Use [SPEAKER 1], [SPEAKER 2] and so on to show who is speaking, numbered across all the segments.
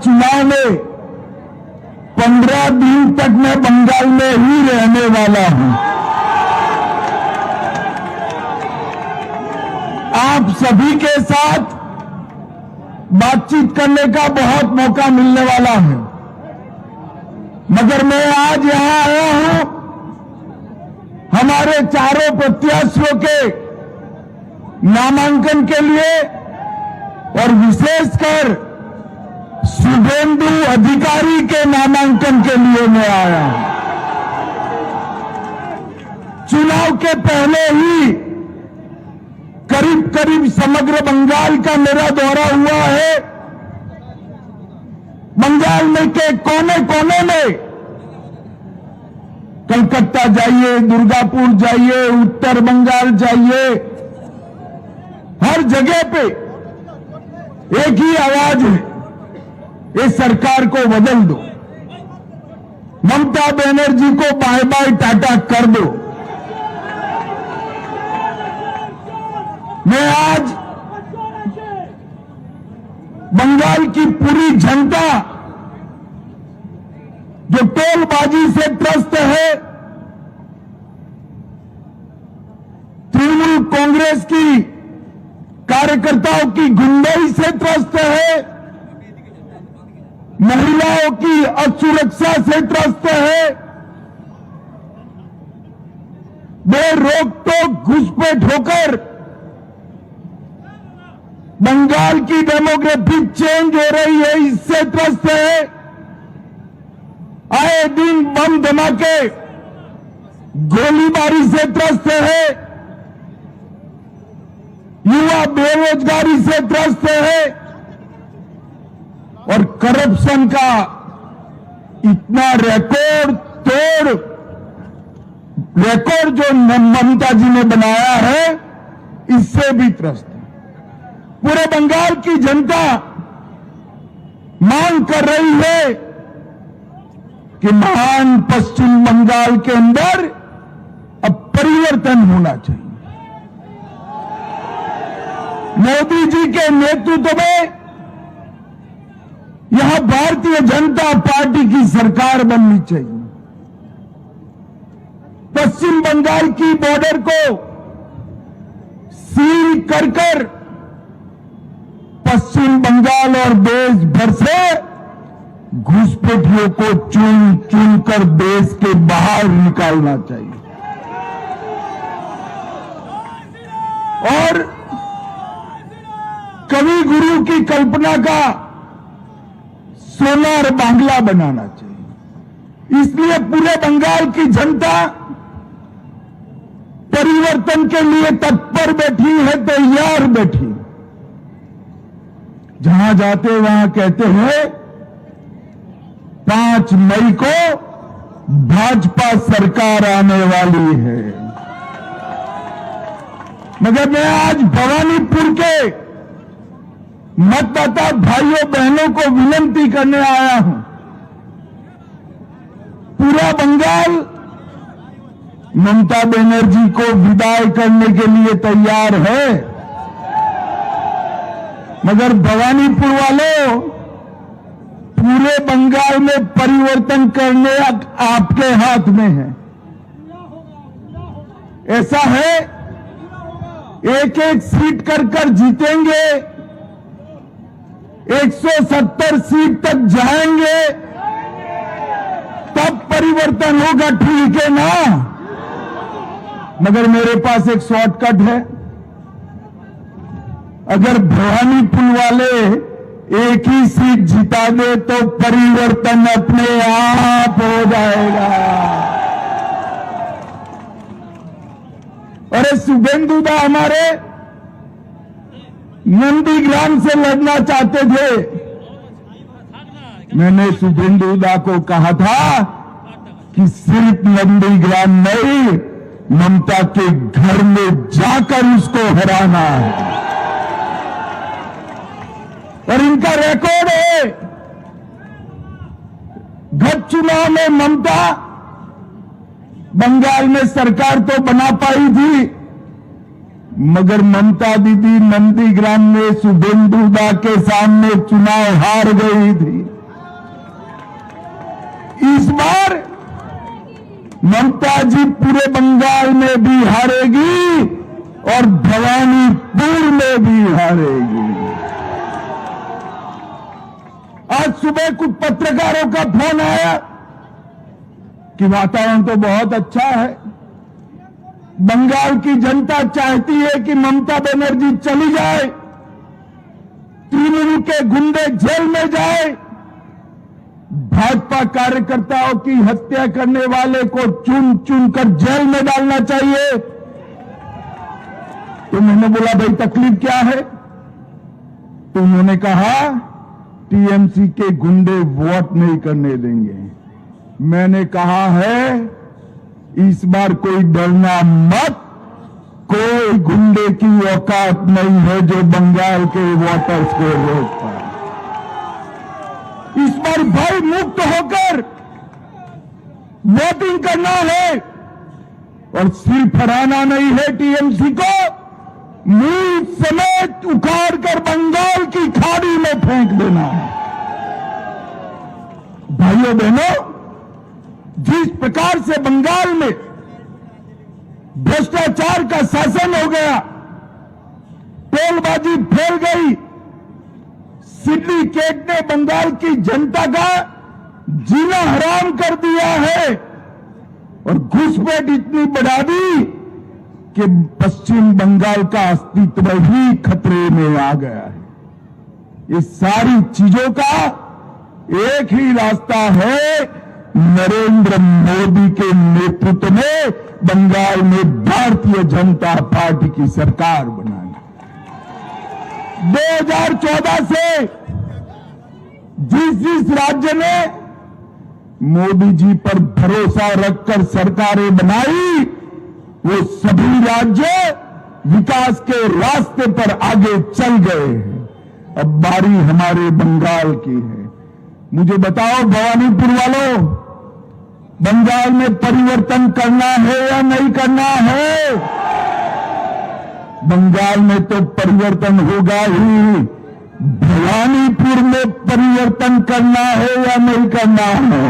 [SPEAKER 1] चुनाव में 15 दिन तक मैं बंगाल में ही रहने वाला हूं। आप सभी के साथ बातचीत करने का बहुत मौका मिलने वाला है, मगर मैं आज यहां आया हूं हमारे चारों प्रत्याशियों के नामांकन के लिए और विशेषकर शुभेंदु अधिकारी के नामांकन के लिए मैं आया हूं। चुनाव के पहले ही करीब करीब समग्र बंगाल का मेरा दौरा हुआ है। बंगाल में के कोने कोने में, कलकत्ता जाइए, दुर्गापुर जाइए, उत्तर बंगाल जाइए, हर जगह पे एक ही आवाज है, ये सरकार को बदल दो, ममता बनर्जी को बाय बाय टाटा कर दो। मैं आज बंगाल की पूरी जनता जो टोलबाजी से त्रस्त है, तृणमूल कांग्रेस की कार्यकर्ताओं की गुंडाई से त्रस्त है, महिलाओं की असुरक्षा से त्रस्त है, बेरोक टोक घुसपैठ होकर बंगाल की डेमोग्राफी चेंज हो रही है, इससे त्रस्त है। आए दिन बम धमाके, गोलीबारी से त्रस्त है, युवा बेरोजगारी से त्रस्त है और करप्शन का इतना रिकॉर्ड जो ममता जी ने बनाया है, इससे भी त्रस्त है। पूरे बंगाल की जनता मांग कर रही है कि महान पश्चिम बंगाल के अंदर अब परिवर्तन होना चाहिए। मोदी जी के नेतृत्व में यहां भारतीय जनता पार्टी की सरकार बननी चाहिए। पश्चिम बंगाल की बॉर्डर को सील कर पश्चिम बंगाल और देश भर से घुसपैठियों को चुन चुन कर देश के बाहर निकालना चाहिए और कवि गुरु की कल्पना का सोनार बांग्ला बनाना चाहिए। इसलिए पूरे बंगाल की जनता परिवर्तन के लिए तत्पर बैठी है, तैयार बैठी। जहां जाते वहां कहते हैं 5 मई को भाजपा सरकार आने वाली है, मगर मैं आज भवानीपुर के मतदाता भाइयों बहनों को विनती करने आया हूं। पूरा बंगाल ममता बनर्जी को विदाई करने के लिए तैयार है, मगर भवानीपुर वालों, पूरे बंगाल में परिवर्तन करने आपके हाथ में है। ऐसा है, एक एक सीट कर जीतेंगे, 170 सीट तक जाएंगे, तब परिवर्तन होगा, ठीक है ना? मगर मेरे पास एक शॉर्टकट है। अगर भवानीपुर वाले एक ही सीट जिता दे तो परिवर्तन अपने आप हो जाएगा। अरे शुभेंदु दा हमारे नंदीग्राम से लड़ना चाहते थे। मैंने शुभेंदु दा को कहा था कि सिर्फ नंदीग्राम नहीं, ममता के घर में जाकर उसको हराना है। और इनका रिकॉर्ड है, गत चुनाव में ममता बंगाल में सरकार तो बना पाई थी, मगर ममता दीदी नंदीग्राम में शुभेंदु दा के सामने चुनाव हार गई थी। ममता जी पूरे बंगाल में भी हारेगी और भवानीपुर में भी हारेगी। आज सुबह कुछ पत्रकारों का फोन आया कि वातावरण तो बहुत अच्छा है, बंगाल की जनता चाहती है कि ममता बनर्जी चली जाए, तृणमूल के गुंडे जेल में जाए, भाजपा कार्यकर्ताओं की हत्या करने वाले को चुन चुन कर जेल में डालना चाहिए। तो मैंने बोला भाई तकलीफ क्या है? तो उन्होंने कहा टीएमसी के गुंडे वोट नहीं करने देंगे। मैंने कहा है इस बार कोई डरना मत, कोई गुंडे की औकात नहीं है जो बंगाल के वोटर्स को रोक पाए। इस बार भय मुक्त होकर वोटिंग करना है और सिर्फ हराना नहीं है टीएमसी को, मूल समेत उखाड़ कर बंगाल की खाड़ी में फेंक देना है। भाइयों बहनों, जिस प्रकार से बंगाल में भ्रष्टाचार का शासन हो गया, टोलबाजी फैल गई, सिंडिकेट ने बंगाल की जनता का जीना हराम कर दिया है और घुसपैठ इतनी बढ़ा दी कि पश्चिम बंगाल का अस्तित्व ही खतरे में आ गया है। ये सारी चीजों का एक ही रास्ता है, नरेंद्र मोदी के नेतृत्व में बंगाल में भारतीय जनता पार्टी की सरकार बनाना। 2014 से जिस राज्य ने मोदी जी पर भरोसा रखकर सरकारें बनाई, वो सभी राज्य विकास के रास्ते पर आगे चल गए हैं। अब बारी हमारे बंगाल की है। मुझे बताओ भवानीपुर वालों, बंगाल में परिवर्तन करना है या नहीं करना है? बंगाल में तो परिवर्तन होगा ही, भवानीपुर में परिवर्तन करना है या नहीं करना है?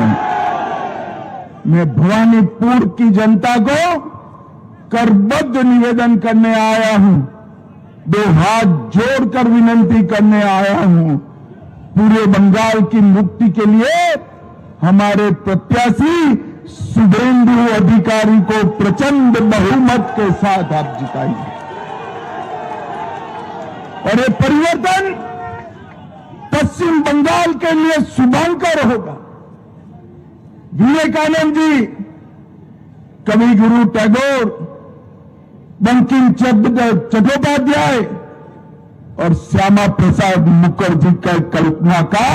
[SPEAKER 1] मैं भवानीपुर की जनता को करबद्ध निवेदन करने आया हूं, 2 हाथ जोड़कर विनती करने आया हूं। पूरे बंगाल की मुक्ति के लिए हमारे प्रत्याशी शुभेंदु अधिकारी को प्रचंड बहुमत के साथ आप जिताइए और ये परिवर्तन पश्चिम बंगाल के लिए शुभंकर होगा। विवेकानंद जी, कवि गुरु टैगोर, बंकिम चट्टोपाध्याय और श्यामा प्रसाद मुखर्जी का कल्पना का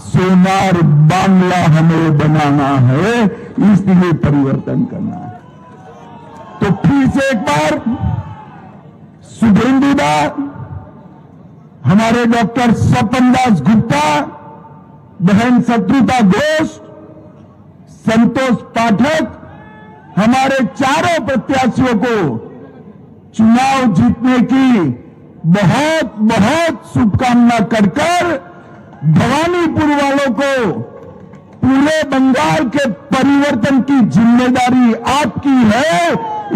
[SPEAKER 1] सोनार बांग्ला हमें बनाना है, इसलिए परिवर्तन करना है। तो फिर से एक बार शुभेंदु दा, हमारे डॉक्टर स्वपन दास गुप्ता, बहन शत्रुता घोष, संतोष पाठक, हमारे चारों प्रत्याशियों को चुनाव जीतने की बहुत बहुत शुभकामना कर भवानीपुर वालों को पूरे बंगाल के परिवर्तन की जिम्मेदारी आपकी है,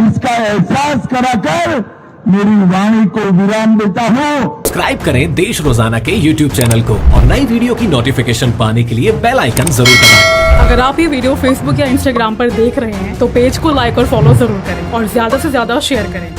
[SPEAKER 1] इसका एहसास कराकर मेरी वाणी को विराम देता हूं।
[SPEAKER 2] सब्सक्राइब करें देश रोजाना के YouTube चैनल को और नई वीडियो की नोटिफिकेशन पाने के लिए बेल आइकन जरूर दबाएं।
[SPEAKER 3] अगर आप ये वीडियो Facebook या Instagram पर देख रहे हैं तो पेज को लाइक और फॉलो जरूर करें और ज्यादा से ज्यादा शेयर करें।